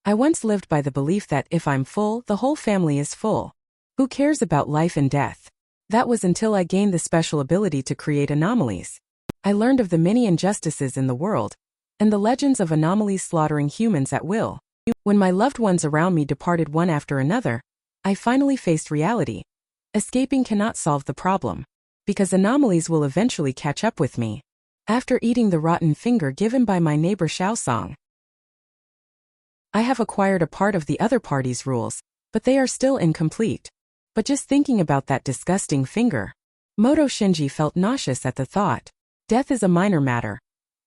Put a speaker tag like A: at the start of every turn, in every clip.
A: I once lived by the belief that if I'm full, the whole family is full. Who cares about life and death? That was until I gained the special ability to create anomalies. I learned of the many injustices in the world, and the legends of anomalies slaughtering humans at will. When my loved ones around me departed one after another, I finally faced reality. Escaping cannot solve the problem, because anomalies will eventually catch up with me. After eating the rotten finger given by my neighbor Xiaosong, I have acquired a part of the other party's rules, but they are still incomplete. But just thinking about that disgusting finger, Moto Shinji felt nauseous at the thought. Death is a minor matter.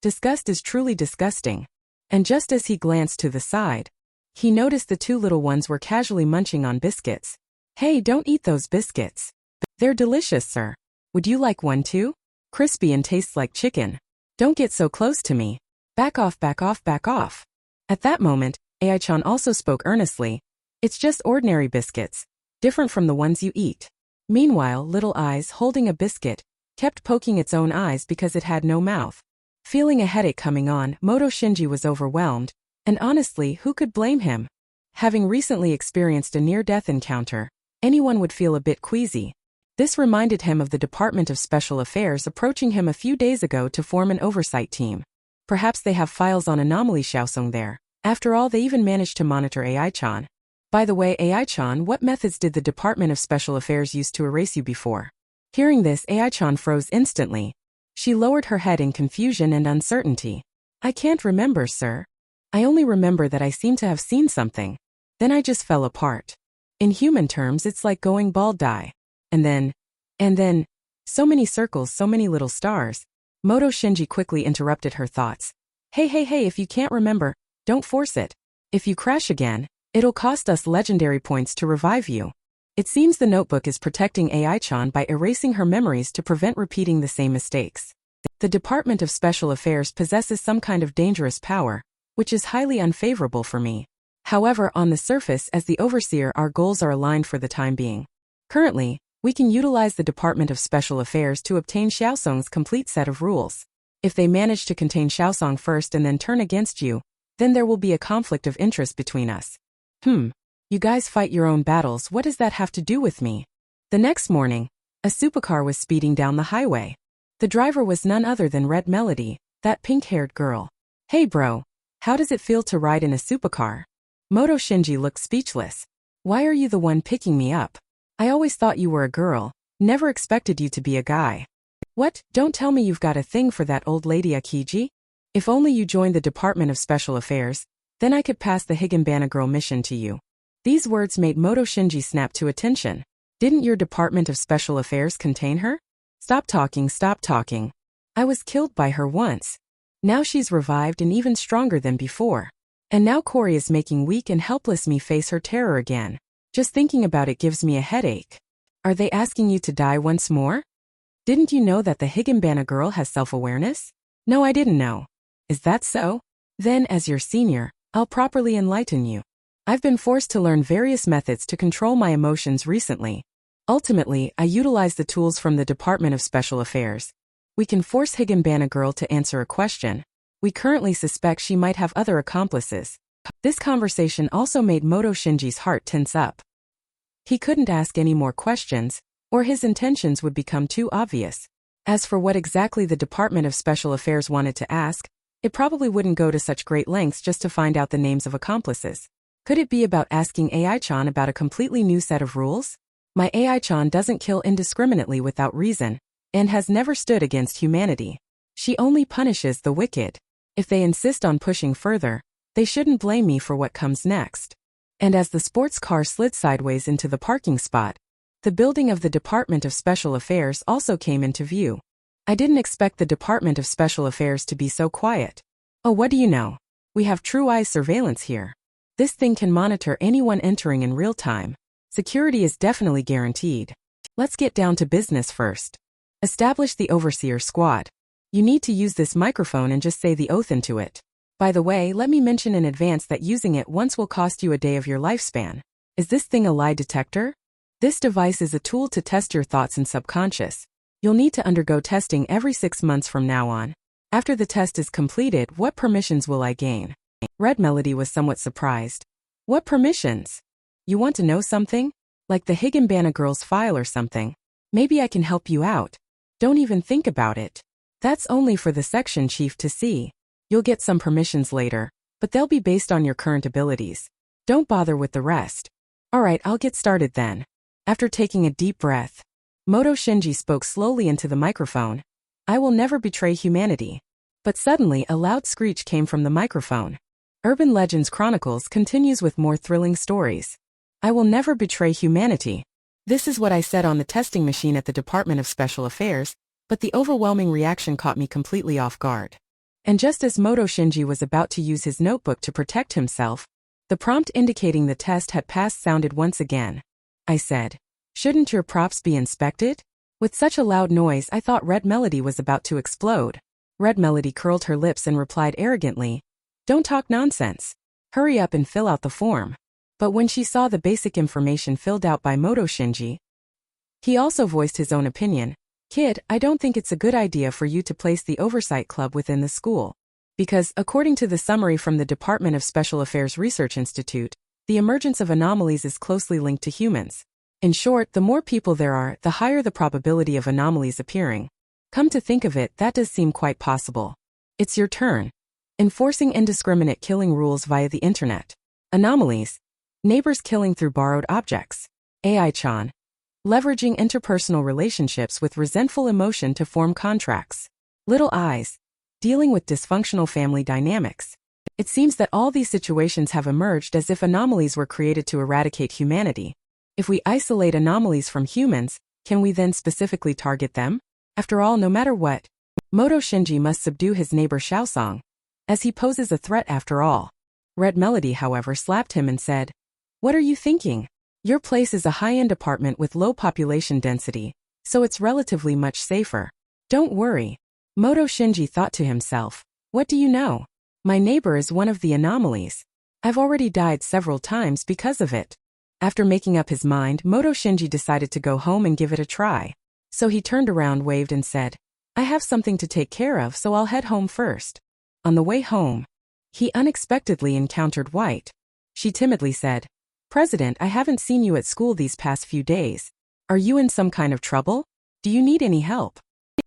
A: Disgust is truly disgusting. And just as he glanced to the side, he noticed the two little ones were casually munching on biscuits. Hey, don't eat those biscuits. They're delicious, sir. Would you like one too? Crispy and tastes like chicken. Don't get so close to me. Back off, back off, back off. At that moment, Ai-chan also spoke earnestly. It's just ordinary biscuits, different from the ones you eat. Meanwhile, Little Eyes, holding a biscuit, kept poking its own eyes because it had no mouth. Feeling a headache coming on, Moto Shinji was overwhelmed, and honestly, who could blame him? Having recently experienced a near-death encounter, anyone would feel a bit queasy. This reminded him of the Department of Special Affairs approaching him a few days ago to form an oversight team. Perhaps they have files on Anomaly Xiaosong there. After all, they even managed to monitor Ai-chan. By the way, Ai-chan, what methods did the Department of Special Affairs use to erase you before? Hearing this, Ai-chan froze instantly. She lowered her head in confusion and uncertainty. I can't remember, sir. I only remember that I seem to have seen something. Then I just fell apart. In human terms, it's like going bald die. And then, so many circles, so many little stars. Moto Shinji quickly interrupted her thoughts. Hey, if you can't remember, don't force it. If you crash again, it'll cost us legendary points to revive you. It seems the notebook is protecting Ai-chan by erasing her memories to prevent repeating the same mistakes. The Department of Special Affairs possesses some kind of dangerous power, which is highly unfavorable for me. However, on the surface, as the overseer, our goals are aligned for the time being. Currently, we can utilize the Department of Special Affairs to obtain Xiaosong's complete set of rules. If they manage to contain Xiaosong first and then turn against you, then there will be a conflict of interest between us. You guys fight your own battles, what does that have to do with me? The next morning, a supercar was speeding down the highway. The driver was none other than Red Melody, that pink-haired girl. Hey bro, how does it feel to ride in a supercar? Moto Shinji looked speechless. Why are you the one picking me up? I always thought you were a girl, never expected you to be a guy. What, don't tell me you've got a thing for that old lady Akiji? If only you joined the Department of Special Affairs, then I could pass the Higginbana girl mission to you. These words made Moto Shinji snap to attention. Didn't your Department of Special Affairs contain her? Stop talking, stop talking. I was killed by her once. Now she's revived and even stronger than before. And now Corey is making weak and helpless me face her terror again. Just thinking about it gives me a headache. Are they asking you to die once more? Didn't you know that the Higginbana girl has self-awareness? No, I didn't know. Is that so? Then, as your senior, I'll properly enlighten you. I've been forced to learn various methods to control my emotions recently. Ultimately, I utilize the tools from the Department of Special Affairs. We can force Higginbana girl to answer a question. We currently suspect she might have other accomplices. This conversation also made Moto Shinji's heart tense up. He couldn't ask any more questions, or his intentions would become too obvious. As for what exactly the Department of Special Affairs wanted to ask, it probably wouldn't go to such great lengths just to find out the names of accomplices. Could it be about asking Ai-chan about a completely new set of rules? My Ai-chan doesn't kill indiscriminately without reason, and has never stood against humanity. She only punishes the wicked. If they insist on pushing further, they shouldn't blame me for what comes next. And as the sports car slid sideways into the parking spot, the building of the Department of Special Affairs also came into view. I didn't expect the Department of Special Affairs to be so quiet. Oh, what do you know? We have True Eyes surveillance here. This thing can monitor anyone entering in real time. Security is definitely guaranteed. Let's get down to business first. Establish the Overseer Squad. You need to use this microphone and just say the oath into it. By the way, let me mention in advance that using it once will cost you a day of your lifespan. Is this thing a lie detector? This device is a tool to test your thoughts and subconscious. You'll need to undergo testing every 6 months from now on. After the test is completed, what permissions will I gain? Red Melody was somewhat surprised. What permissions? You want to know something? Like the Higginbana girl's file or something? Maybe I can help you out. Don't even think about it. That's only for the section chief to see. You'll get some permissions later, but they'll be based on your current abilities. Don't bother with the rest. Alright, I'll get started then. After taking a deep breath, Moto Shinji spoke slowly into the microphone. I will never betray humanity. But suddenly a loud screech came from the microphone. Urban Legends Chronicles continues with more thrilling stories. I will never betray humanity. This is what I said on the testing machine at the Department of Special Affairs, but the overwhelming reaction caught me completely off guard. And just as Moto Shinji was about to use his notebook to protect himself, the prompt indicating the test had passed sounded once again. I said, "Shouldn't your props be inspected?" With such a loud noise I thought Red Melody was about to explode. Red Melody curled her lips and replied arrogantly, "Don't talk nonsense. Hurry up and fill out the form." But when she saw the basic information filled out by Moto Shinji, he also voiced his own opinion. Kid, I don't think it's a good idea for you to place the Oversight Club within the school. Because, according to the summary from the Department of Special Affairs Research Institute, the emergence of anomalies is closely linked to humans. In short, the more people there are, the higher the probability of anomalies appearing. Come to think of it, that does seem quite possible. It's your turn. Enforcing indiscriminate killing rules via the internet. Anomalies. Neighbors killing through borrowed objects. AI-chan. Leveraging interpersonal relationships with resentful emotion to form contracts. Little eyes. Dealing with dysfunctional family dynamics. It seems that all these situations have emerged as if anomalies were created to eradicate humanity. If we isolate anomalies from humans, can we then specifically target them? After all, no matter what, Moto Shinji must subdue his neighbor Xiaosong, as he poses a threat after all. Red Melody, however, slapped him and said, "What are you thinking? Your place is a high-end apartment with low population density, so it's relatively much safer. Don't worry." Moto Shinji thought to himself, "What do you know? My neighbor is one of the anomalies. I've already died several times because of it." After making up his mind, Moto Shinji decided to go home and give it a try. So he turned around, waved and said, "I have something to take care of, so I'll head home first." On the way home, he unexpectedly encountered White. She timidly said, "President, I haven't seen you at school these past few days. Are you in some kind of trouble? Do you need any help?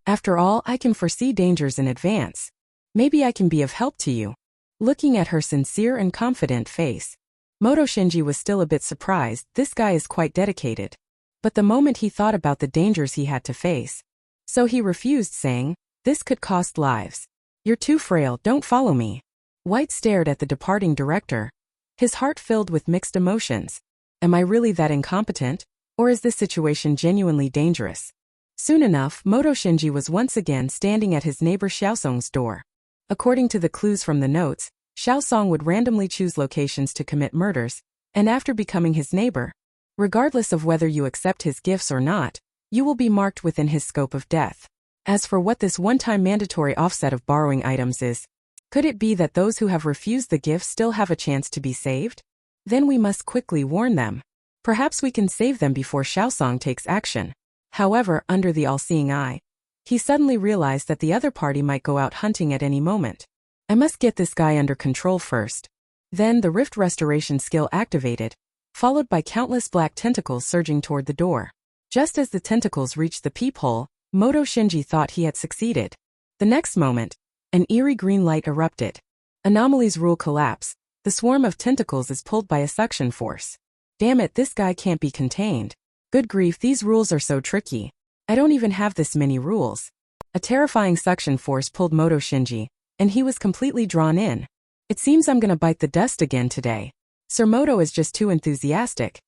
A: After all, I can foresee dangers in advance. Maybe I can be of help to you." Looking at her sincere and confident face, Moto Shinji was still a bit surprised. This guy is quite dedicated. But the moment he thought about the dangers he had to face, so he refused, saying, "This could cost lives. You're too frail, don't follow me." White stared at the departing director, his heart filled with mixed emotions. Am I really that incompetent? Or is this situation genuinely dangerous? Soon enough, Moto Shinji was once again standing at his neighbor Xiaosong's door. According to the clues from the notes, Xiaosong would randomly choose locations to commit murders, and after becoming his neighbor, regardless of whether you accept his gifts or not, you will be marked within his scope of death. As for what this one-time mandatory offset of borrowing items is, could it be that those who have refused the gifts still have a chance to be saved? Then we must quickly warn them. Perhaps we can save them before Xiaosong takes action. However, under the all-seeing eye, he suddenly realized that the other party might go out hunting at any moment. I must get this guy under control first. Then the rift restoration skill activated, followed by countless black tentacles surging toward the door. Just as the tentacles reached the peephole, Moto Shinji thought he had succeeded. The next moment, an eerie green light erupted. Anomalies rule collapse. The swarm of tentacles is pulled by a suction force. Damn it, this guy can't be contained. Good grief, these rules are so tricky. I don't even have this many rules. A terrifying suction force pulled Moto Shinji, and he was completely drawn in. It seems I'm gonna bite the dust again today. Sir Moto is just too enthusiastic.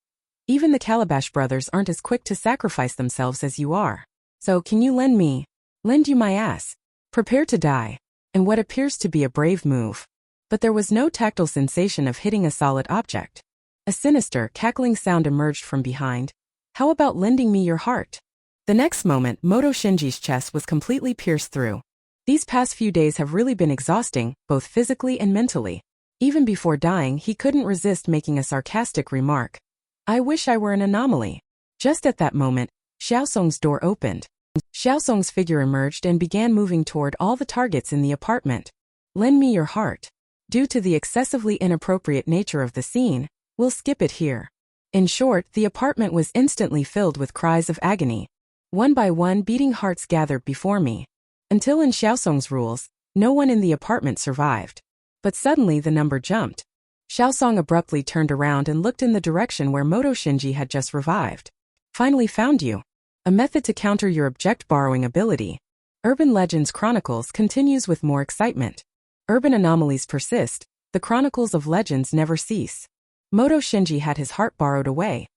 A: Even the Calabash brothers aren't as quick to sacrifice themselves as you are. So can you lend you my ass? Prepare to die. And what appears to be a brave move. But there was no tactile sensation of hitting a solid object. A sinister, cackling sound emerged from behind. How about lending me your heart? The next moment, Moto Shinji's chest was completely pierced through. These past few days have really been exhausting, both physically and mentally. Even before dying, he couldn't resist making a sarcastic remark. I wish I were an anomaly. Just at that moment, Xiaosong's door opened. Xiaosong's figure emerged and began moving toward all the targets in the apartment. Lend me your heart. Due to the excessively inappropriate nature of the scene, we'll skip it here. In short, the apartment was instantly filled with cries of agony. One by one, beating hearts gathered before me. Until in Xiaosong's rules, no one in the apartment survived. But suddenly the number jumped. Xiaosong abruptly turned around and looked in the direction where Moto Shinji had just revived. Finally found you. A method to counter your object borrowing ability. Urban Legends Chronicles continues with more excitement. Urban anomalies persist, the chronicles of legends never cease. Moto Shinji had his heart borrowed away.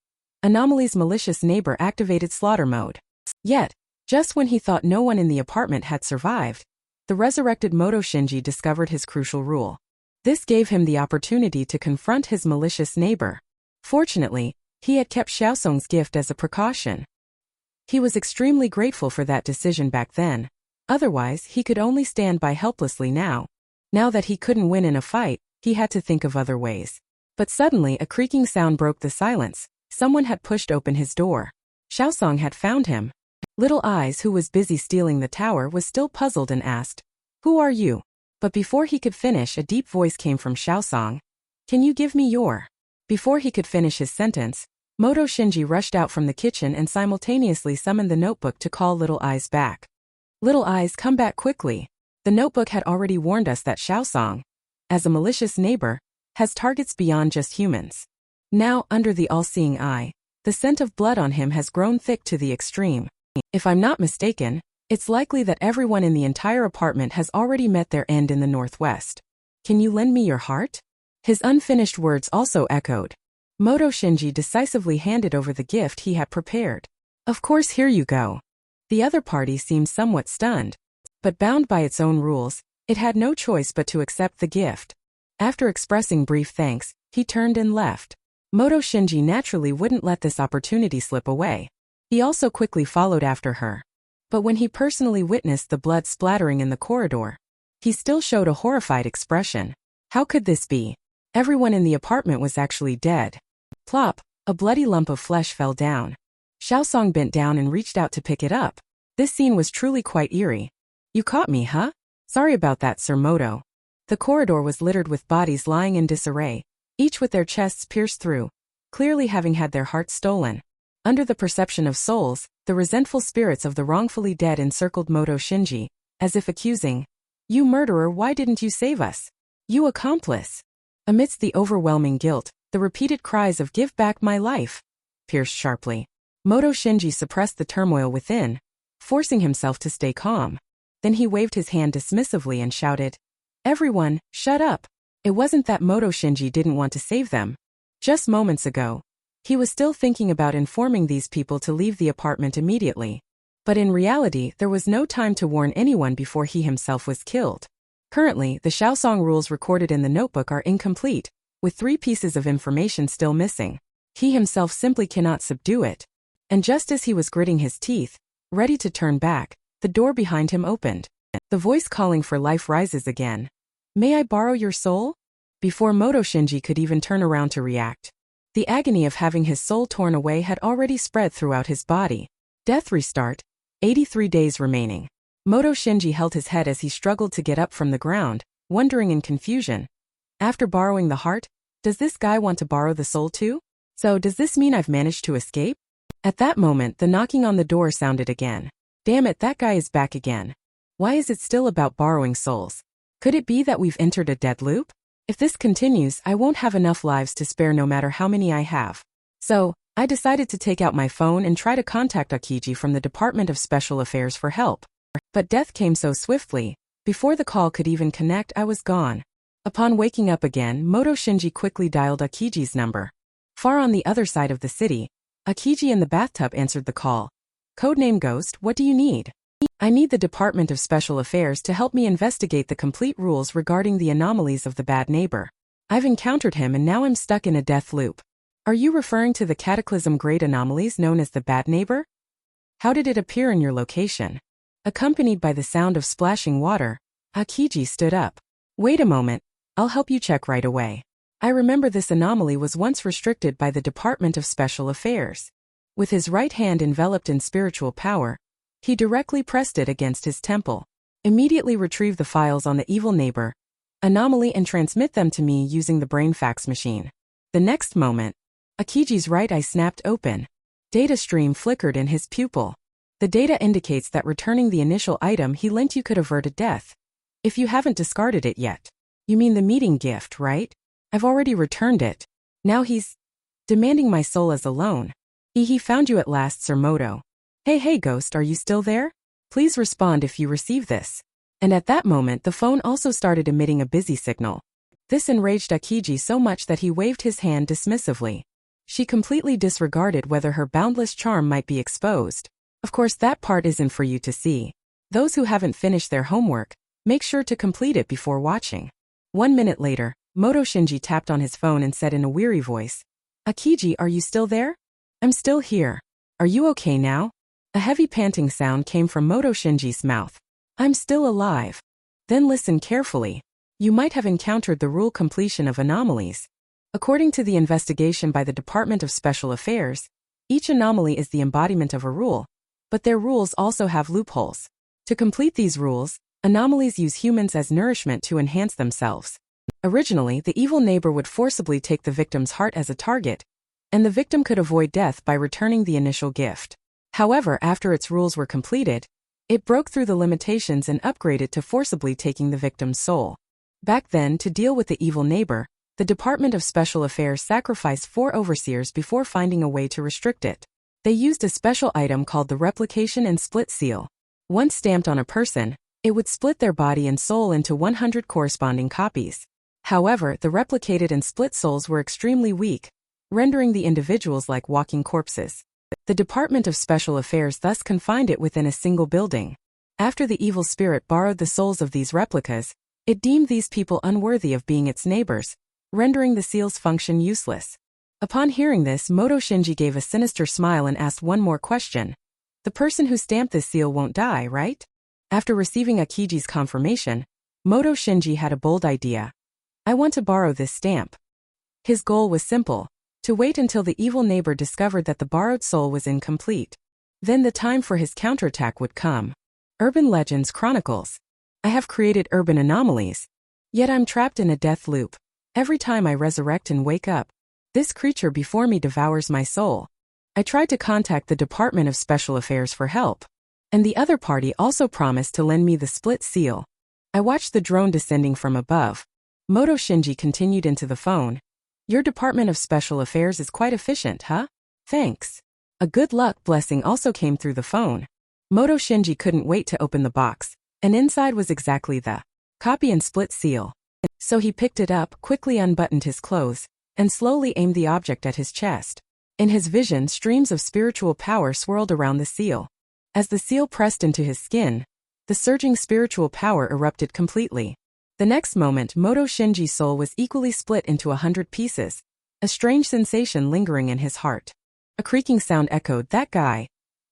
A: Anomaly's malicious neighbor activated slaughter mode. Yet, just when he thought no one in the apartment had survived, the resurrected Moto Shinji discovered his crucial rule. This gave him the opportunity to confront his malicious neighbor. Fortunately, he had kept Xiaosong's gift as a precaution. He was extremely grateful for that decision back then. Otherwise, he could only stand by helplessly now. Now that he couldn't win in a fight, he had to think of other ways. But suddenly a creaking sound broke the silence. Someone had pushed open his door. Xiaosong had found him. Little Eyes, who was busy stealing the tower, was still puzzled and asked, "Who are you?" But before he could finish, a deep voice came from Xiaosong. "Can you give me your?" Before he could finish his sentence, Moto Shinji rushed out from the kitchen and simultaneously summoned the notebook to call Little Eyes back. "Little Eyes, come back quickly." The notebook had already warned us that Xiaosong, as a malicious neighbor, has targets beyond just humans. Now, under the all-seeing eye, the scent of blood on him has grown thick to the extreme. If I'm not mistaken, it's likely that everyone in the entire apartment has already met their end in the northwest. "Can you lend me your heart?" His unfinished words also echoed. Moto Shinji decisively handed over the gift he had prepared. "Of course, here you go." The other party seemed somewhat stunned, but bound by its own rules, it had no choice but to accept the gift. After expressing brief thanks, he turned and left. Moto Shinji naturally wouldn't let this opportunity slip away. He also quickly followed after her. But when he personally witnessed the blood splattering in the corridor, he still showed a horrified expression. How could this be? Everyone in the apartment was actually dead. Plop, a bloody lump of flesh fell down. Xiaosong bent down and reached out to pick it up. This scene was truly quite eerie. "You caught me, huh? Sorry about that, Sir Moto." The corridor was littered with bodies lying in disarray, each with their chests pierced through, clearly having had their hearts stolen. Under the perception of souls, the resentful spirits of the wrongfully dead encircled Moto Shinji, as if accusing, "You murderer, why didn't you save us? You accomplice!" Amidst the overwhelming guilt, the repeated cries of "Give back my life!" pierced sharply. Moto Shinji suppressed the turmoil within, forcing himself to stay calm. Then he waved his hand dismissively and shouted, "Everyone, shut up!" It wasn't that Moto Shinji didn't want to save them. Just moments ago, he was still thinking about informing these people to leave the apartment immediately. But in reality, there was no time to warn anyone before he himself was killed. Currently, the Xiaosong rules recorded in the notebook are incomplete, with 3 pieces of information still missing. He himself simply cannot subdue it. And just as he was gritting his teeth, ready to turn back, the door behind him opened. The voice calling for life rises again. "May I borrow your soul?" Before Moto Shinji could even turn around to react, the agony of having his soul torn away had already spread throughout his body. Death restart. 83 days remaining. Moto Shinji held his head as he struggled to get up from the ground, wondering in confusion. After borrowing the heart, does this guy want to borrow the soul too? So does this mean I've managed to escape? At that moment, the knocking on the door sounded again. Damn it, that guy is back again. Why is it still about borrowing souls? Could it be that we've entered a dead loop? If this continues, I won't have enough lives to spare no matter how many I have. So, I decided to take out my phone and try to contact Akiji from the Department of Special Affairs for help. But death came so swiftly, before the call could even connect, I was gone. Upon waking up again, Moto Shinji quickly dialed Akiji's number. Far on the other side of the city, Akiji in the bathtub answered the call. Codename Ghost, what do you need? I need the Department of Special Affairs to help me investigate the complete rules regarding the anomalies of the bad neighbor. I've encountered him and now I'm stuck in a death loop. Are you referring to the cataclysm-grade anomalies known as the bad neighbor? How did it appear in your location? Accompanied by the sound of splashing water, Akiji stood up. Wait a moment, I'll help you check right away. I remember this anomaly was once restricted by the Department of Special Affairs. With his right hand enveloped in spiritual power, he directly pressed it against his temple. Immediately retrieved the files on the evil neighbor. anomaly and transmit them to me using the brain fax machine. The next moment, Akiji's right eye snapped open. Data stream flickered in his pupil. The data indicates that returning the initial item he lent you could avert a death. If you haven't discarded it yet. You mean the meeting gift, right? I've already returned it. Now he's demanding my soul as a loan. He found you at last, Sir Moto. Hey ghost, are you still there? Please respond if you receive this. And at that moment the phone also started emitting a busy signal. This enraged Akiji so much that he waved his hand dismissively. She completely disregarded whether her boundless charm might be exposed. Of course that part isn't for you to see. Those who haven't finished their homework, make sure to complete it before watching. 1 minute later, Moto Shinji tapped on his phone and said in a weary voice, Akiji, are you still there? I'm still here. Are you okay now? A heavy panting sound came from Moto Shinji's mouth. I'm still alive. Then listen carefully. You might have encountered the rule completion of anomalies. According to the investigation by the Department of Special Affairs, each anomaly is the embodiment of a rule, but their rules also have loopholes. To complete these rules, anomalies use humans as nourishment to enhance themselves. Originally, the evil neighbor would forcibly take the victim's heart as a target, and the victim could avoid death by returning the initial gift. However, after its rules were completed, it broke through the limitations and upgraded to forcibly taking the victim's soul. Back then, to deal with the evil neighbor, the Department of Special Affairs sacrificed 4 overseers before finding a way to restrict it. They used a special item called the replication and split seal. Once stamped on a person, it would split their body and soul into 100 corresponding copies. However, the replicated and split souls were extremely weak, rendering the individuals like walking corpses. The Department of Special Affairs thus confined it within a single building. After the evil spirit borrowed the souls of these replicas, it deemed these people unworthy of being its neighbors, rendering the seal's function useless. Upon hearing this, Moto Shinji gave a sinister smile and asked one more question. The person who stamped this seal won't die, right? After receiving Akiji's confirmation, Moto Shinji had a bold idea. I want to borrow this stamp. His goal was simple, to wait until the evil neighbor discovered that the borrowed soul was incomplete. Then the time for his counterattack would come. Urban Legends Chronicles. I have created urban anomalies. Yet I'm trapped in a death loop. Every time I resurrect and wake up, this creature before me devours my soul. I tried to contact the Department of Special Affairs for help. And the other party also promised to lend me the split seal. I watched the drone descending from above. Moto Shinji continued into the phone. Your Department of Special Affairs is quite efficient, huh? Thanks. A good luck blessing also came through the phone. Moto Shinji couldn't wait to open the box, and inside was exactly the copy and split seal. So he picked it up, quickly unbuttoned his clothes, and slowly aimed the object at his chest. In his vision, streams of spiritual power swirled around the seal. As the seal pressed into his skin, the surging spiritual power erupted completely. The next moment, Moto Shinji's soul was equally split into 100 pieces, a strange sensation lingering in his heart. A creaking sound echoed, "That guy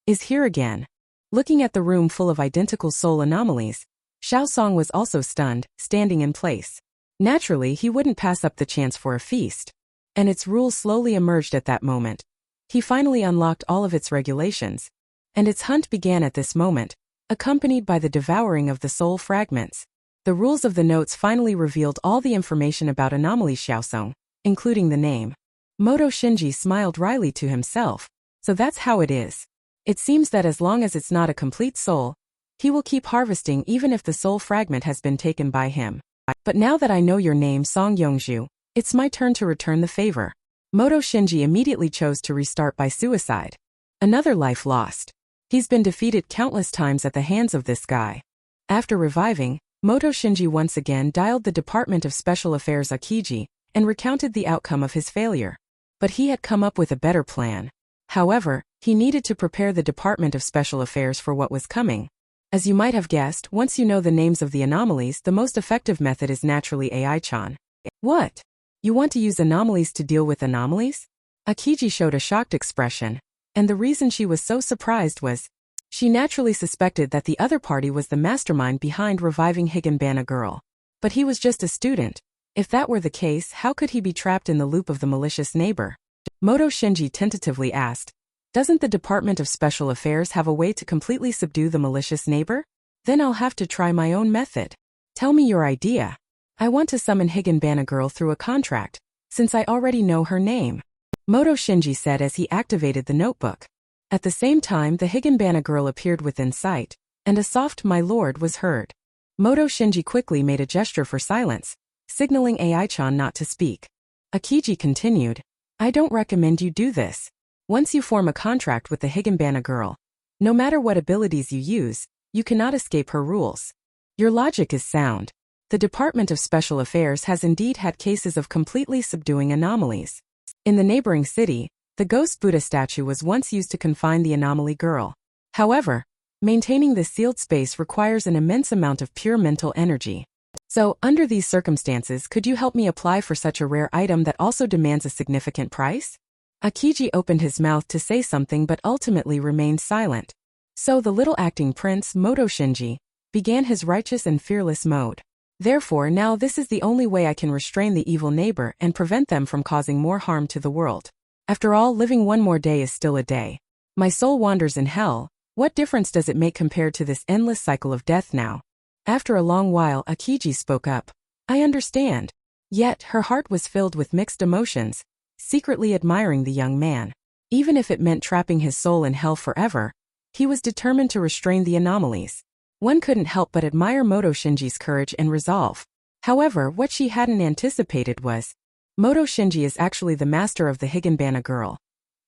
A: is here again." Looking at the room full of identical soul anomalies, Xiaosong was also stunned, standing in place. Naturally, he wouldn't pass up the chance for a feast. And its rules slowly emerged at that moment. He finally unlocked all of its regulations. And its hunt began at this moment, accompanied by the devouring of the soul fragments. The rules of the notes finally revealed all the information about anomaly Xiaosong, including the name. Moto Shinji smiled wryly to himself. So that's how it is. It seems that as long as it's not a complete soul, he will keep harvesting even if the soul fragment has been taken by him. But now that I know your name, Song Yongzhu, it's my turn to return the favor. Moto Shinji immediately chose to restart by suicide. Another life lost. He's been defeated countless times at the hands of this guy. After reviving, Moto Shinji once again dialed the Department of Special Affairs Akiji and recounted the outcome of his failure. But he had come up with a better plan. However, he needed to prepare the Department of Special Affairs for what was coming. As you might have guessed, once you know the names of the anomalies, the most effective method is naturally AI-chan. What? You want to use anomalies to deal with anomalies? Akiji showed a shocked expression, and the reason she was so surprised was, she naturally suspected that the other party was the mastermind behind reviving Higanbana girl. But he was just a student. If that were the case, how could he be trapped in the loop of the malicious neighbor? Moto Shinji tentatively asked, doesn't the Department of Special Affairs have a way to completely subdue the malicious neighbor? Then I'll have to try my own method. Tell me your idea. I want to summon Higanbana girl through a contract, since I already know her name, Moto Shinji said as he activated the notebook. At the same time, the Higanbana girl appeared within sight, and a soft "my lord" was heard. Moto Shinji quickly made a gesture for silence, signaling AI-chan not to speak. Akiji continued, I don't recommend you do this. Once you form a contract with the Higanbana girl, no matter what abilities you use, you cannot escape her rules. Your logic is sound. The Department of Special Affairs has indeed had cases of completely subduing anomalies. In the neighboring city, the ghost Buddha statue was once used to confine the anomaly girl. However, maintaining this sealed space requires an immense amount of pure mental energy. So, under these circumstances, could you help me apply for such a rare item that also demands a significant price? Akiji opened his mouth to say something but ultimately remained silent. So the little acting prince, Moto Shinji, began his righteous and fearless mode. Therefore, now this is the only way I can restrain the evil neighbor and prevent them from causing more harm to the world. After all, living one more day is still a day. My soul wanders in hell. What difference does it make compared to this endless cycle of death now? After a long while, Akiji spoke up. I understand. Yet, her heart was filled with mixed emotions, secretly admiring the young man. Even if it meant trapping his soul in hell forever, he was determined to restrain the anomalies. One couldn't help but admire Moto Shinji's courage and resolve. However, what she hadn't anticipated was, Moto Shinji is actually the master of the Higanbana girl.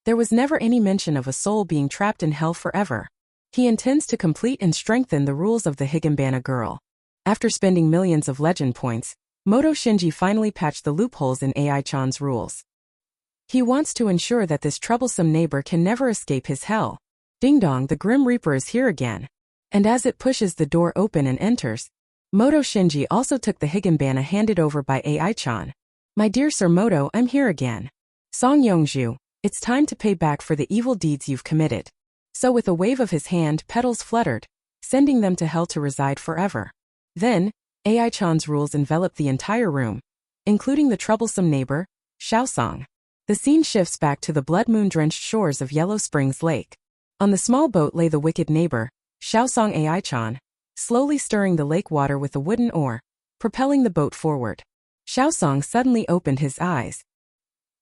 A: There was never any mention of a soul being trapped in hell forever. He intends to complete and strengthen the rules of the Higanbana girl. After spending millions of legend points, Moto Shinji finally patched the loopholes in AI-chan's rules. He wants to ensure that this troublesome neighbor can never escape his hell. Ding dong, the Grim Reaper is here again. And as it pushes the door open and enters, Moto Shinji also took the Higanbana handed over by AI-chan. My dear Sir Moto, I'm here again. Song Yongju, it's time to pay back for the evil deeds you've committed. So with a wave of his hand, petals fluttered, sending them to hell to reside forever. Then, AI-chan's rules enveloped the entire room, including the troublesome neighbor, Xiaosong. The scene shifts back to the blood moon-drenched shores of Yellow Springs Lake. On the small boat lay the wicked neighbor, Xiaosong AI-chan, slowly stirring the lake water with a wooden oar, propelling the boat forward. Xiaosong suddenly opened his eyes.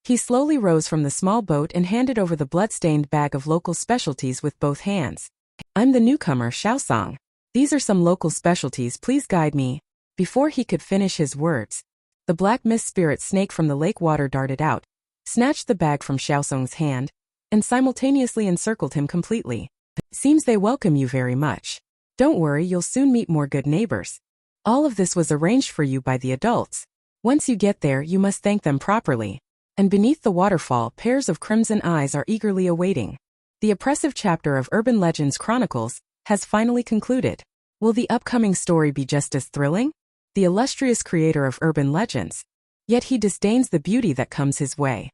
A: He slowly rose from the small boat and handed over the blood-stained bag of local specialties with both hands. I'm the newcomer, Xiaosong. These are some local specialties, please guide me. Before he could finish his words, the black mist spirit snake from the lake water darted out, snatched the bag from Xiaosong's hand, and simultaneously encircled him completely. Seems they welcome you very much. Don't worry, you'll soon meet more good neighbors. All of this was arranged for you by the adults. Once you get there, you must thank them properly. And beneath the waterfall, pairs of crimson eyes are eagerly awaiting. The oppressive chapter of Urban Legends Chronicles has finally concluded. Will the upcoming story be just as thrilling? The illustrious creator of urban legends. Yet he disdains the beauty that comes his way.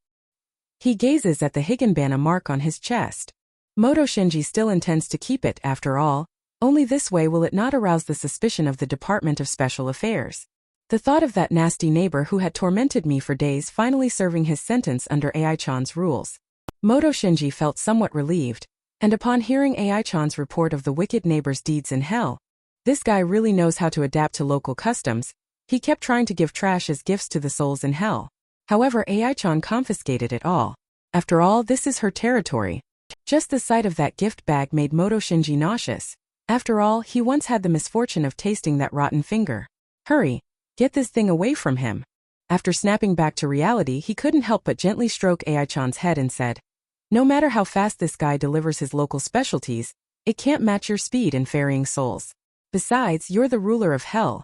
A: He gazes at the Higanbana mark on his chest. Moto Shinji still intends to keep it, after all. Only this way will it not arouse the suspicion of the Department of Special Affairs. The thought of that nasty neighbor who had tormented me for days finally serving his sentence under AI-chan's rules. Moto Shinji felt somewhat relieved, and upon hearing AI-chan's report of the wicked neighbor's deeds in hell, this guy really knows how to adapt to local customs. He kept trying to give trash as gifts to the souls in hell. However, AI-chan confiscated it all. After all, this is her territory. Just the sight of that gift bag made Moto Shinji nauseous. After all, he once had the misfortune of tasting that rotten finger. Hurry! Get this thing away from him. After snapping back to reality, he couldn't help but gently stroke AI-chan's head and said, no matter how fast this guy delivers his local specialties, it can't match your speed in ferrying souls. Besides, you're the ruler of hell.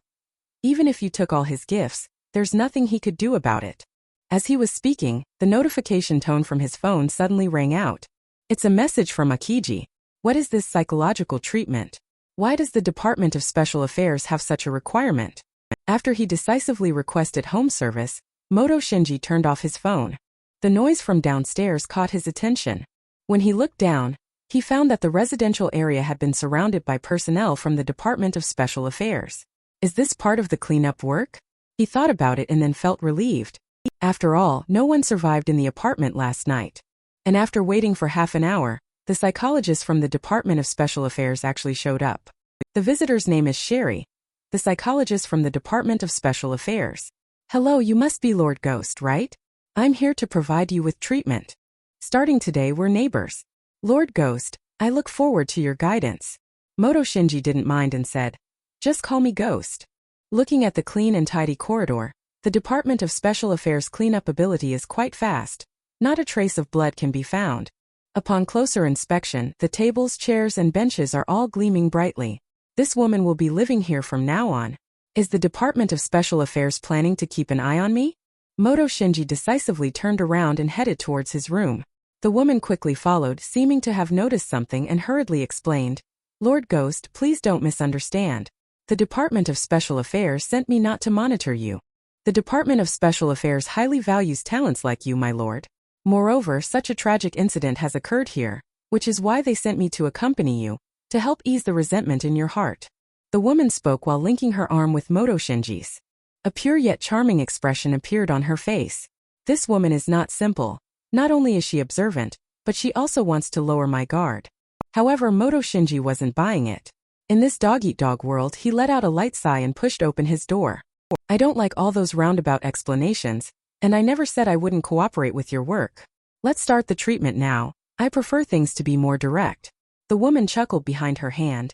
A: Even if you took all his gifts, there's nothing he could do about it. As he was speaking, the notification tone from his phone suddenly rang out. It's a message from Akiji. What is this psychological treatment? Why does the Department of Special Affairs have such a requirement? After he decisively requested home service, Moto Shinji turned off his phone. The noise from downstairs caught his attention. When he looked down, he found that the residential area had been surrounded by personnel from the Department of Special Affairs. Is this part of the cleanup work? He thought about it and then felt relieved. After all, no one survived in the apartment last night. And after waiting for half an hour, the psychologist from the Department of Special Affairs actually showed up. The visitor's name is Sherry. the psychologist from the Department of Special Affairs. Hello, you must be Lord Ghost, right? I'm here to provide you with treatment. Starting today, we're neighbors. Lord Ghost, I look forward to your guidance. Moto Shinji didn't mind and said, just call me Ghost. Looking at the clean and tidy corridor, the Department of Special Affairs cleanup ability is quite fast. Not a trace of blood can be found. Upon closer inspection, the tables, chairs, and benches are all gleaming brightly. This woman will be living here from now on. Is the Department of Special Affairs planning to keep an eye on me? Moto Shinji decisively turned around and headed towards his room. The woman quickly followed, seeming to have noticed something, and hurriedly explained, Lord Ghost, please don't misunderstand. The Department of Special Affairs sent me not to monitor you. The Department of Special Affairs highly values talents like you, my lord. Moreover, such a tragic incident has occurred here, which is why they sent me to accompany you, to help ease the resentment in your heart. The woman spoke while linking her arm with Moto Shinji's. A pure yet charming expression appeared on her face. This woman is not simple. Not only is she observant, but she also wants to lower my guard. However, Moto Shinji wasn't buying it. In this dog-eat-dog world, he let out a light sigh and pushed open his door. I don't like all those roundabout explanations, and I never said I wouldn't cooperate with your work. Let's start the treatment now. I prefer things to be more direct. The woman chuckled behind her hand.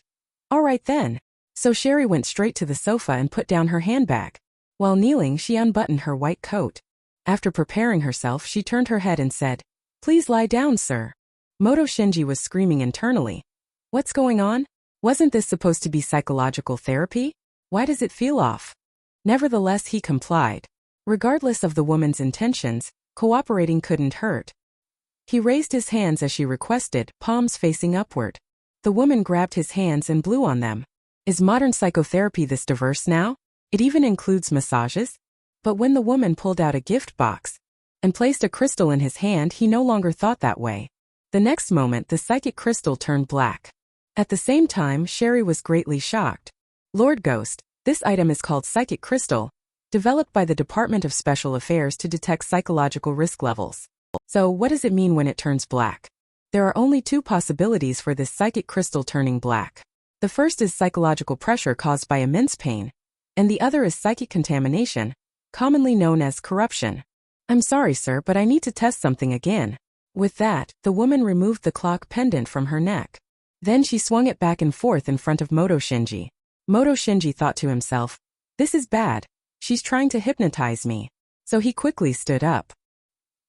A: All right then. So Sherry went straight to the sofa and put down her handbag. While kneeling, she unbuttoned her white coat. After preparing herself, she turned her head and said, Please lie down, sir. Moto Shinji was screaming internally. What's going on? Wasn't this supposed to be psychological therapy? Why does it feel off? Nevertheless, he complied. Regardless of the woman's intentions, cooperating couldn't hurt. He raised his hands as she requested, palms facing upward. The woman grabbed his hands and blew on them. Is modern psychotherapy this diverse now? It even includes massages? But when the woman pulled out a gift box and placed a crystal in his hand, he no longer thought that way. The next moment, the psychic crystal turned black. At the same time, Sherry was greatly shocked. Lord Ghost, this item is called Psychic Crystal, developed by the Department of Special Affairs to detect psychological risk levels. So, what does it mean when it turns black? There are only two possibilities for this psychic crystal turning black. The first is psychological pressure caused by immense pain, and the other is psychic contamination, commonly known as corruption. I'm sorry, sir, but I need to test something again. With that, the woman removed the clock pendant from her neck. Then she swung it back and forth in front of Moto Shinji. Moto Shinji thought to himself, this is bad. She's trying to hypnotize me. So he quickly stood up.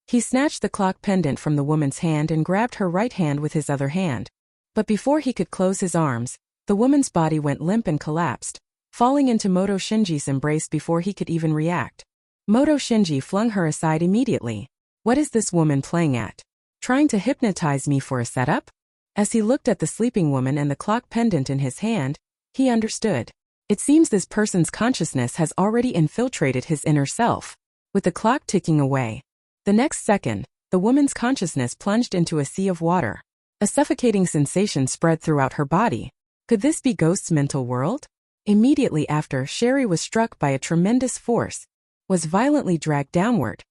A: He snatched the clock pendant from the woman's hand and grabbed her right hand with his other hand. But before he could close his arms, the woman's body went limp and collapsed, falling into Moto Shinji's embrace before he could even react. Moto Shinji flung her aside immediately. What is this woman playing at? Trying to hypnotize me for a setup? As he looked at the sleeping woman and the clock pendant in his hand, he understood. It seems this person's consciousness has already infiltrated his inner self. With the clock ticking away, the next second, the woman's consciousness plunged into a sea of water. A suffocating sensation spread throughout her body. Could this be Ghost's mental world? Immediately after, Sherry was struck by a tremendous force, was violently dragged downward.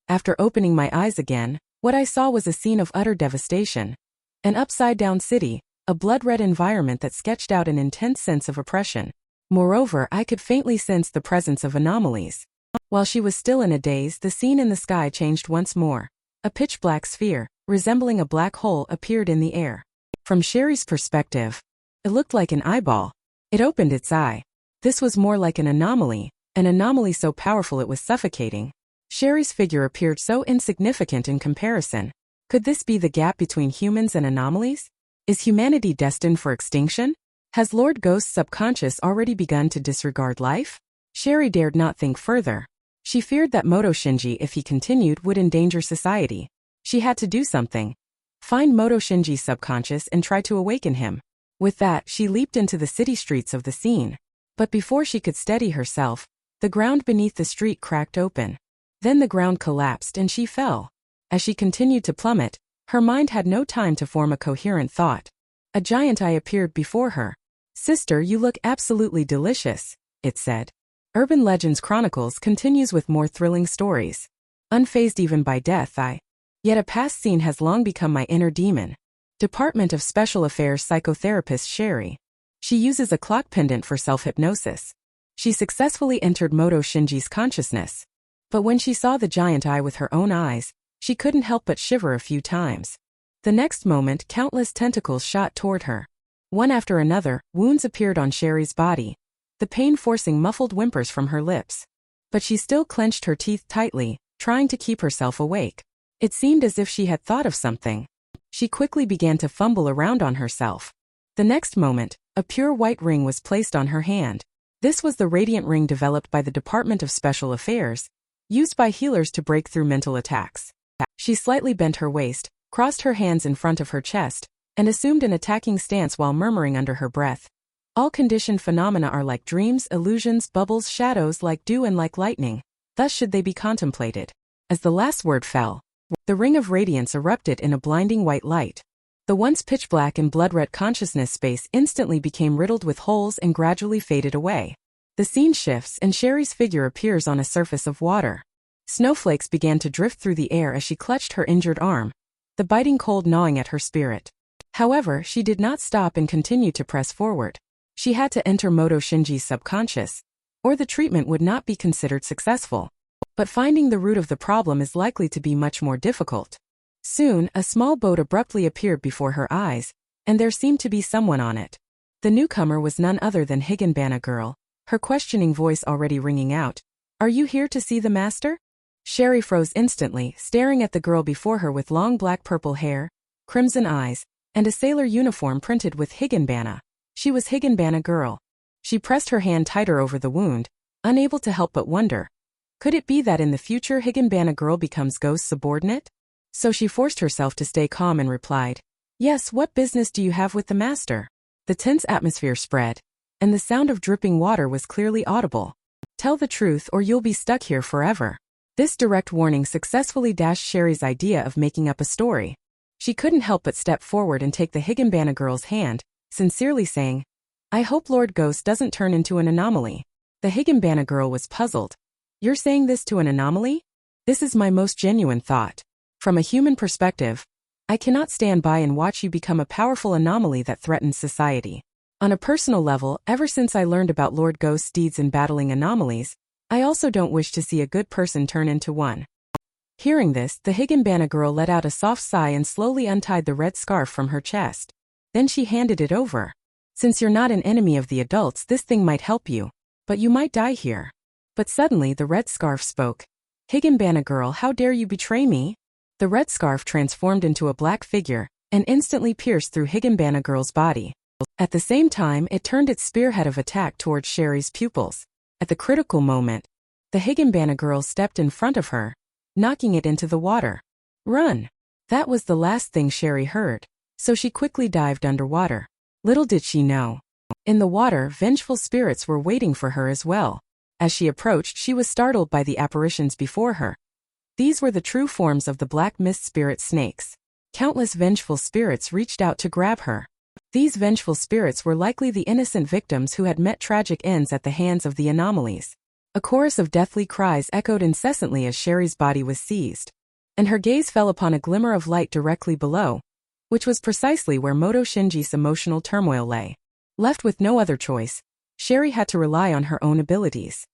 A: After opening my eyes again, what I saw was a scene of utter devastation. An upside-down city, a blood-red environment that sketched out an intense sense of oppression. Moreover, I could faintly sense the presence of anomalies. While she was still in a daze, the scene in the sky changed once more. A pitch-black sphere, resembling a black hole, appeared in the air. From Sherry's perspective, it looked like an eyeball. It opened its eye. This was more like an anomaly so powerful it was suffocating. Sherry's figure appeared so insignificant in comparison. Could this be the gap between humans and anomalies? Is humanity destined for extinction? Has Lord Ghost's subconscious already begun to disregard life? Sherry dared not think further. She feared that Moto Shinji, if he continued, would endanger society. She had to do something. Find Moto Shinji's subconscious and try to awaken him. With that, she leaped into the city streets of the scene. But before she could steady herself, the ground beneath the street cracked open. Then the ground collapsed and she fell. As she continued to plummet, her mind had no time to form a coherent thought. A giant eye appeared before her. Sister, you look absolutely delicious, it said. Urban Legends Chronicles continues with more thrilling stories. Unfazed even by death, Yet a past scene has long become my inner demon. Department of Special Affairs psychotherapist Sherry. She uses a clock pendant for self-hypnosis. She successfully entered Moto Shinji's consciousness. But when she saw the giant eye with her own eyes, she couldn't help but shiver a few times. The next moment, countless tentacles shot toward her. One after another, wounds appeared on Sherry's body, the pain forcing muffled whimpers from her lips. But she still clenched her teeth tightly, trying to keep herself awake. It seemed as if she had thought of something. She quickly began to fumble around on herself. The next moment, a pure white ring was placed on her hand. This was the radiant ring developed by the Department of Special Affairs, used by healers to break through mental attacks. She slightly bent her waist, crossed her hands in front of her chest, and assumed an attacking stance while murmuring under her breath. All conditioned phenomena are like dreams, illusions, bubbles, shadows, like dew and like lightning. Thus should they be contemplated. As the last word fell, the ring of radiance erupted in a blinding white light. The once pitch-black and blood-red consciousness space instantly became riddled with holes and gradually faded away. The scene shifts and Sherry's figure appears on a surface of water. Snowflakes began to drift through the air as she clutched her injured arm, the biting cold gnawing at her spirit. However, she did not stop and continued to press forward. She had to enter Moto Shinji's subconscious, or the treatment would not be considered successful. But finding the root of the problem is likely to be much more difficult. Soon, a small boat abruptly appeared before her eyes, and there seemed to be someone on it. The newcomer was none other than Higanbana Girl, her questioning voice already ringing out. "Are you here to see the master?" Sherry froze instantly, staring at the girl before her with long black-purple hair, crimson eyes, and a sailor uniform printed with Higanbana. She was Higanbana Girl. She pressed her hand tighter over the wound, unable to help but wonder. Could it be that in the future Higanbana Girl becomes Ghost's subordinate? So she forced herself to stay calm and replied, "Yes, what business do you have with the master?" The tense atmosphere spread, and the sound of dripping water was clearly audible. "Tell the truth or you'll be stuck here forever." This direct warning successfully dashed Sherry's idea of making up a story. She couldn't help but step forward and take the Higanbana Girl's hand, sincerely saying, "I hope Lord Ghost doesn't turn into an anomaly." The Higanbana Girl was puzzled. "You're saying this to an anomaly?" "This is my most genuine thought. From a human perspective, I cannot stand by and watch you become a powerful anomaly that threatens society. On a personal level, ever since I learned about Lord Ghost's deeds in battling anomalies, I also don't wish to see a good person turn into one." Hearing this, the Higanbana Girl let out a soft sigh and slowly untied the red scarf from her chest. Then she handed it over. "Since you're not an enemy of the adults, this thing might help you. But you might die here." But suddenly the red scarf spoke. "Higanbana Girl, how dare you betray me?" The red scarf transformed into a black figure, and instantly pierced through Higanbana Girl's body. At the same time, it turned its spearhead of attack towards Sherry's pupils. At the critical moment, the Higanbana Girl stepped in front of her, knocking it into the water. "Run!" That was the last thing Sherry heard, so she quickly dived underwater. Little did she know, in the water, vengeful spirits were waiting for her as well. As she approached, she was startled by the apparitions before her. These were the true forms of the Black Mist spirit snakes. Countless vengeful spirits reached out to grab her. These vengeful spirits were likely the innocent victims who had met tragic ends at the hands of the anomalies. A chorus of deathly cries echoed incessantly as Sherry's body was seized, and her gaze fell upon a glimmer of light directly below, which was precisely where Moto Shinji's emotional turmoil lay. Left with no other choice, Sherry had to rely on her own abilities.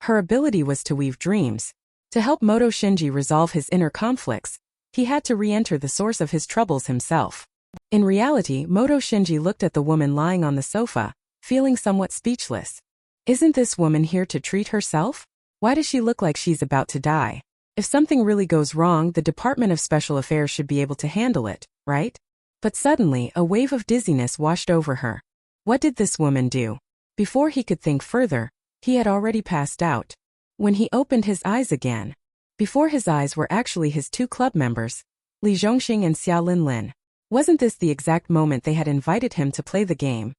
A: Her ability was to weave dreams. To help Moto Shinji resolve his inner conflicts, he had to re-enter the source of his troubles himself. In reality, Moto Shinji looked at the woman lying on the sofa, feeling somewhat speechless. Isn't this woman here to treat herself? Why does she look like she's about to die? If something really goes wrong, the Department of Special Affairs should be able to handle it, right? But suddenly, a wave of dizziness washed over her. What did this woman do? Before he could think further, he had already passed out. When he opened his eyes again, before his eyes were actually his two club members, Li Zhongxing and Xia Linlin. Wasn't this the exact moment they had invited him to play the game?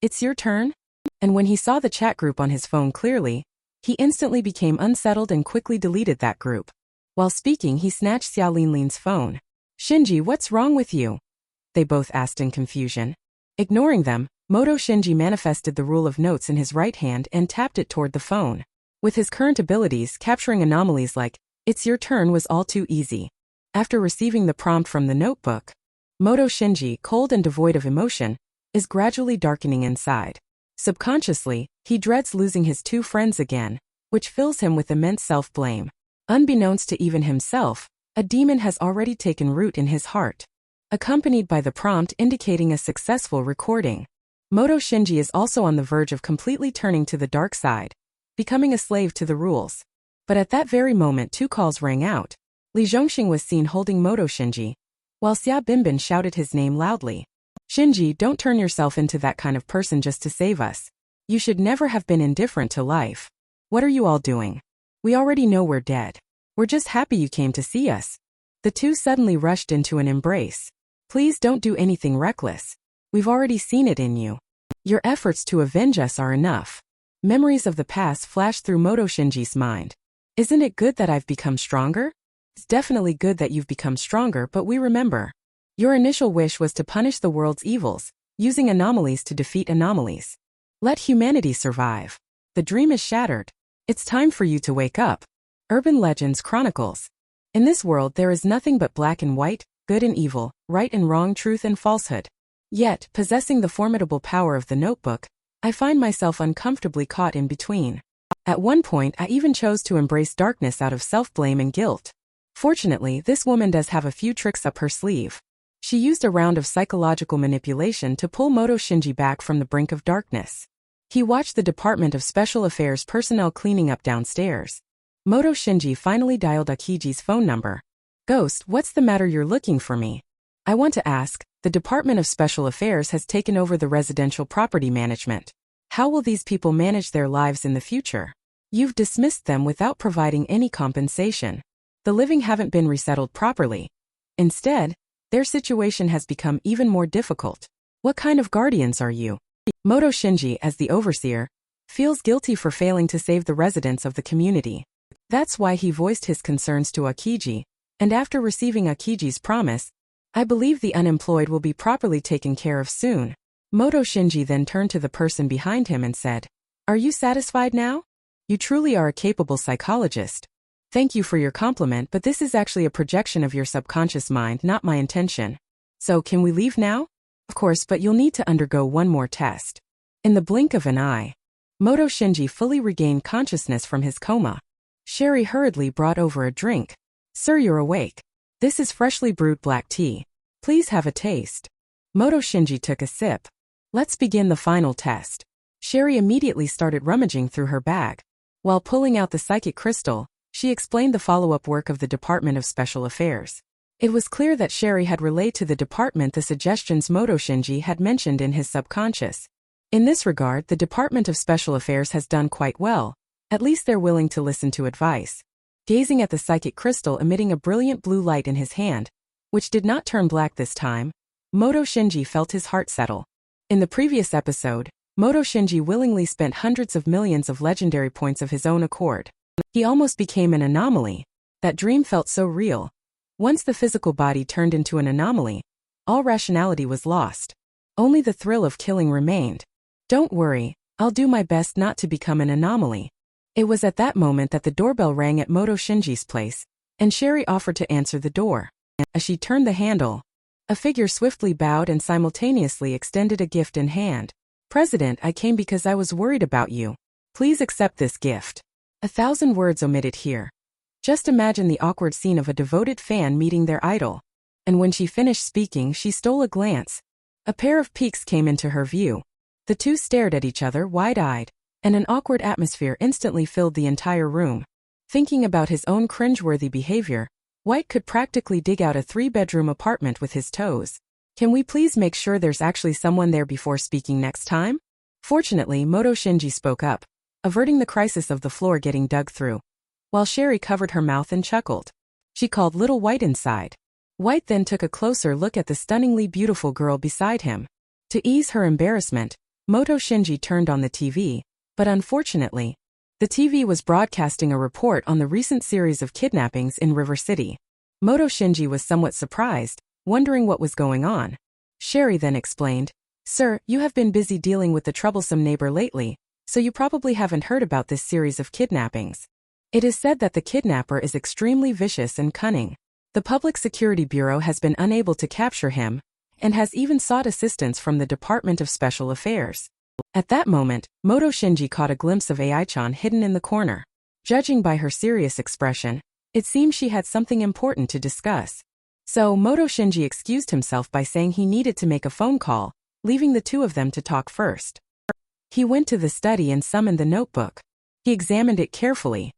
A: "It's your turn?" And when he saw the chat group on his phone clearly, he instantly became unsettled and quickly deleted that group. While speaking, he snatched Xia Linlin's phone. "Shinji, what's wrong with you?" they both asked in confusion. Ignoring them, Moto Shinji manifested the rule of notes in his right hand and tapped it toward the phone. With his current abilities, capturing anomalies like, "It's your turn" was all too easy. After receiving the prompt from the notebook, Moto Shinji, cold and devoid of emotion, is gradually darkening inside. Subconsciously, he dreads losing his two friends again, which fills him with immense self-blame. Unbeknownst to even himself, a demon has already taken root in his heart. Accompanied by the prompt indicating a successful recording. Moto Shinji is also on the verge of completely turning to the dark side, becoming a slave to the rules. But at that very moment 2 calls rang out. Li Zhongxing was seen holding Moto Shinji, while Xia Binbin shouted his name loudly. Shinji, don't turn yourself into that kind of person just to save us. You should never have been indifferent to life. What are you all doing? We already know we're dead. We're just happy you came to see us. The 2 suddenly rushed into an embrace. Please don't do anything reckless. We've already seen it in you. Your efforts to avenge us are enough. Memories of the past flash through Moto Shinji's mind. Isn't it good that I've become stronger? It's definitely good that you've become stronger, but we remember. Your initial wish was to punish the world's evils, using anomalies to defeat anomalies. Let humanity survive. The dream is shattered. It's time for you to wake up. Urban Legends Chronicles. In this world there is nothing but black and white, good and evil, right and wrong, truth and falsehood. Yet, possessing the formidable power of the notebook, I find myself uncomfortably caught in between. At one point I even chose to embrace darkness out of self-blame and guilt. Fortunately, this woman does have a few tricks up her sleeve. She used a round of psychological manipulation to pull Moto Shinji back from the brink of darkness. He watched the Department of Special Affairs personnel cleaning up downstairs. Moto Shinji finally dialed Akiji's phone number. Ghost, what's the matter? You're looking for me? I want to ask, the Department of Special Affairs has taken over the residential property management. How will these people manage their lives in the future? You've dismissed them without providing any compensation. The living haven't been resettled properly. Instead, their situation has become even more difficult. What kind of guardians are you? Moto Shinji, as the overseer, feels guilty for failing to save the residents of the community. That's why he voiced his concerns to Akiji, and after receiving Akiji's promise, I believe the unemployed will be properly taken care of soon. Moto Shinji then turned to the person behind him and said, Are you satisfied now? You truly are a capable psychologist. Thank you for your compliment, but this is actually a projection of your subconscious mind, not my intention. So can we leave now? Of course, but you'll need to undergo one more test. In the blink of an eye, Moto Shinji fully regained consciousness from his coma. Sherry hurriedly brought over a drink. Sir, you're awake. This is freshly brewed black tea. Please have a taste. Moto Shinji took a sip. Let's begin the final test. Sherry immediately started rummaging through her bag. While pulling out the psychic crystal, she explained the follow-up work of the Department of Special Affairs. It was clear that Sherry had relayed to the department the suggestions Moto Shinji had mentioned in his subconscious. In this regard, the Department of Special Affairs has done quite well. At least they're willing to listen to advice. Gazing at the psychic crystal emitting a brilliant blue light in his hand, which did not turn black this time, Moto Shinji felt his heart settle. In the previous episode, Moto Shinji willingly spent hundreds of millions of legendary points of his own accord. He almost became an anomaly. That dream felt so real. Once the physical body turned into an anomaly, all rationality was lost. Only the thrill of killing remained. Don't worry, I'll do my best not to become an anomaly. It was at that moment that the doorbell rang at Moto Shinji's place, and Sherry offered to answer the door. As she turned the handle, a figure swiftly bowed and simultaneously extended a gift in hand. President, I came because I was worried about you. Please accept this gift. 1,000 words omitted here. Just imagine the awkward scene of a devoted fan meeting their idol. And when she finished speaking, she stole a glance. A pair of peaks came into her view. The two stared at each other wide-eyed, and an awkward atmosphere instantly filled the entire room. Thinking about his own cringeworthy behavior, White could practically dig out a 3-bedroom apartment with his toes. Can we please make sure there's actually someone there before speaking next time? Fortunately, Moto Shinji spoke up, averting the crisis of the floor getting dug through, while Sherry covered her mouth and chuckled. She called little White inside. White then took a closer look at the stunningly beautiful girl beside him. To ease her embarrassment, Moto Shinji turned on the TV, but unfortunately, the TV was broadcasting a report on the recent series of kidnappings in River City. Moto Shinji was somewhat surprised, wondering what was going on. Sherry then explained, Sir, you have been busy dealing with the troublesome neighbor lately, so you probably haven't heard about this series of kidnappings. It is said that the kidnapper is extremely vicious and cunning. The Public Security Bureau has been unable to capture him, and has even sought assistance from the Department of Special Affairs. At that moment, Moto Shinji caught a glimpse of Ai-chan hidden in the corner. Judging by her serious expression, it seemed she had something important to discuss. So, Moto Shinji excused himself by saying he needed to make a phone call, leaving the two of them to talk first. He went to the study and summoned the notebook. He examined it carefully.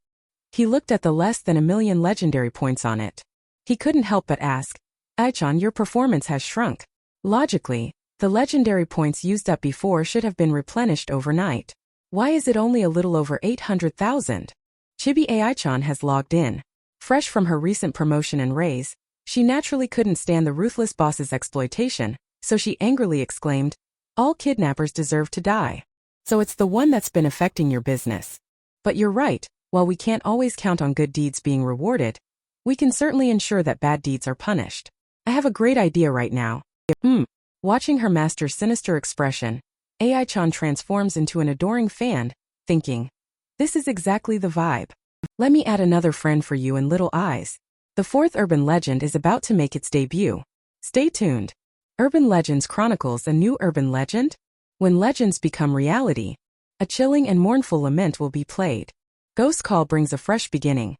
A: He looked at the less than 1,000,000 legendary points on it. He couldn't help but ask, "Ai-chan, your performance has shrunk." Logically, the legendary points used up before should have been replenished overnight. Why is it only a little over 800,000? Chibi Ai-chan has logged in. Fresh from her recent promotion and raise, she naturally couldn't stand the ruthless boss's exploitation, so she angrily exclaimed, "All kidnappers deserve to die. So it's the one that's been affecting your business." But you're right, while we can't always count on good deeds being rewarded, we can certainly ensure that bad deeds are punished. I have a great idea right now. Watching her master's sinister expression, Ai-chan transforms into an adoring fan, thinking, "This is exactly the vibe. Let me add another friend for you in Little Eyes." The fourth urban legend is about to make its debut. Stay tuned. Urban Legends chronicles a new urban legend? When legends become reality, a chilling and mournful lament will be played. Ghost Call brings a fresh beginning.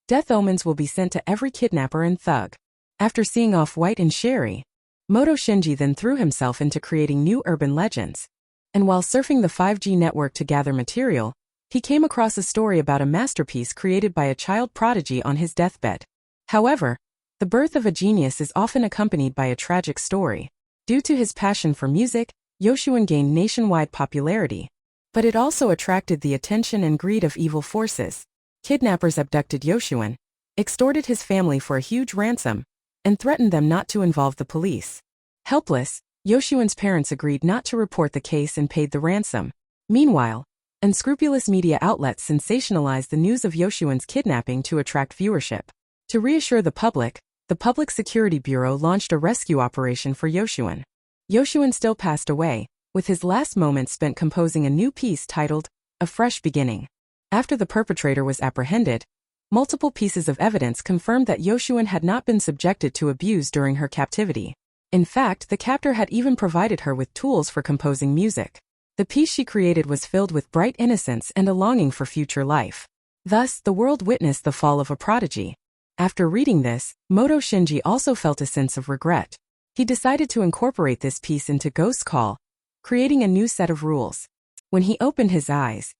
A: Death omens will be sent to every kidnapper and thug. After seeing off White and Sherry, Moto Shinji then threw himself into creating new urban legends. And while surfing the 5G network to gather material, he came across a story about a masterpiece created by a child prodigy on his deathbed. However, the birth of a genius is often accompanied by a tragic story. Due to his passion for music, Yoshuan gained nationwide popularity. But it also attracted the attention and greed of evil forces. Kidnappers abducted Yoshuan, extorted his family for a huge ransom, and threatened them not to involve the police. Helpless, Yoshuan's parents agreed not to report the case and paid the ransom. Meanwhile, unscrupulous media outlets sensationalized the news of Yoshuan's kidnapping to attract viewership. To reassure the Public Security Bureau launched a rescue operation for Yoshuan. Yoshuan still passed away, with his last moments spent composing a new piece titled, "A Fresh Beginning." After the perpetrator was apprehended, multiple pieces of evidence confirmed that Yoshuan had not been subjected to abuse during her captivity. In fact, the captor had even provided her with tools for composing music. The piece she created was filled with bright innocence and a longing for future life. Thus, the world witnessed the fall of a prodigy. After reading this, Moto Shinji also felt a sense of regret. He decided to incorporate this piece into Ghost Call, creating a new set of rules. When he opened his eyes,